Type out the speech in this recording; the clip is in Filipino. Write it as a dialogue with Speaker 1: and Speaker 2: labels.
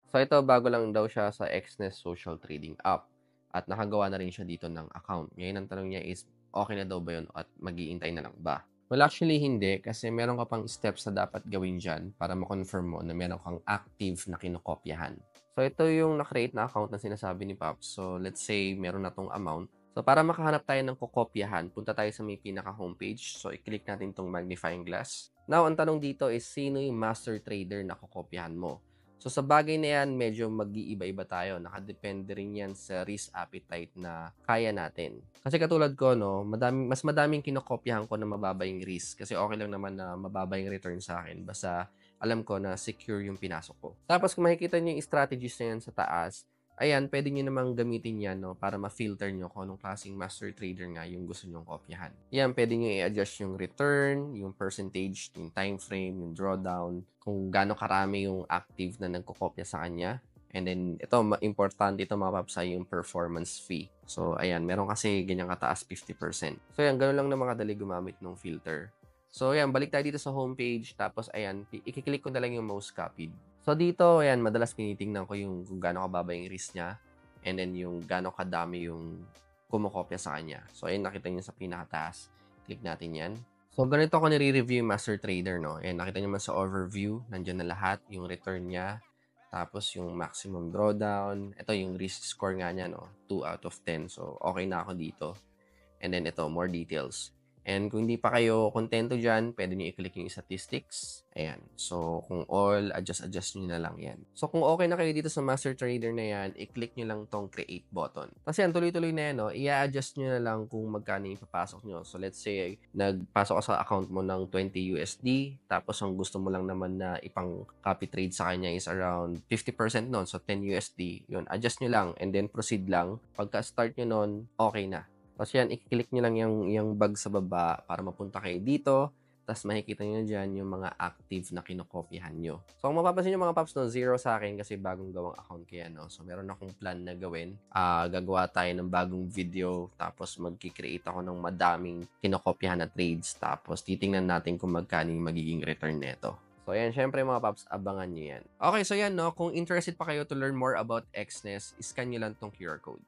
Speaker 1: So ito, bago lang daw siya sa Xnest Social Trading App at nakagawa na rin siya dito ng account. Ngayon ang tanong niya is, okay na daw ba yun at mag-iintay na lang ba? Well, actually hindi kasi meron ka pang steps na dapat gawin dyan para ma-confirm mo na meron kang active na kinokopyahan. So ito yung na-create na account na sinasabi ni Pops. So let's say meron na tong amount. So para makahanap tayo ng kokopyahan, punta tayo sa may pinaka-homepage. So i-click natin tong magnifying glass. Now, ang tanong dito is sino yung master trader na kokopyahan mo? So sa bagay na yan, medyo mag-iiba-iba tayo. Nakadepende rin yan sa risk appetite na kaya natin. Kasi katulad ko, no, mas madaming kinokopyahan ko na mababa yung risk. Kasi okay lang naman na mababa yung return sa akin. Basta alam ko na secure yung pinasok ko. Tapos kung makikita nyo yung strategies na yan sa taas, ayan, pwede nyo namang gamitin yan, no, para ma-filter nyo kung anong klaseng master trader nga yung gusto nyong kopyahan. Yan, pwede nyo i-adjust yung return, yung percentage, yung time frame, yung drawdown, kung gaano karami yung active na nagkokopya sa kanya. And then, ito, importante ito mga paps, yung performance fee. So, ayan, meron kasi ganyang kataas, 50%. So, ayan, gano'n lang na mga dali gumamit ng filter. So, ayan, balik tayo dito sa homepage. Tapos, ayan, i-click ko na lang yung most copied. So, dito, ayan, madalas tinitingnan ko yung kung gaano kababa yung risk niya. And then, yung gaano kadami yung kumokopya sa kanya. So, ayan, nakita niyo sa pinakataas. Click natin yan. So, ganito ako nire-review yung master trader, no? Ayan, nakita niyo man sa overview, nandiyan na lahat, yung return niya, tapos yung maximum drawdown. Ito yung risk score nga niya, no? 2 out of 10. So, okay na ako dito. And then ito, more details. And kung hindi pa kayo kontento dyan, pwede nyo i-click yung statistics. Ayan. So, kung all, adjust nyo na lang yan. So, kung okay na kayo dito sa master trader na yan, i-click nyo lang tong create button. Kasi yan, tuloy-tuloy na yan, no? I-adjust nyo na lang kung magkano yung papasok nyo. So, let's say, nagpasok ka sa account mo ng 20 USD, tapos ang gusto mo lang naman na ipang copy trade sa kanya is around 50% nun. So, 10 USD. Yun, adjust nyo lang and then proceed lang. Pagka-start nyo nun, okay na. Tapos yan, i-click nyo lang yung bag sa baba para mapunta kayo dito. Tapos makikita nyo dyan yung mga active na kinokopyahan nyo. So, kung mapapansin nyo mga paps, no, zero sa akin kasi bagong gawang account kaya, no. So, meron akong plan na gawin. Gagawa tayo ng bagong video. Tapos, magkikreate ako ng madaming kinokopyahan na trades. Tapos, titingnan natin kung magkano yung magiging return neto. So, ayan, syempre mga paps, abangan nyo yan. Okay, so yan, no. Kung interested pa kayo to learn more about Xnest, scan nyo lang tong QR code.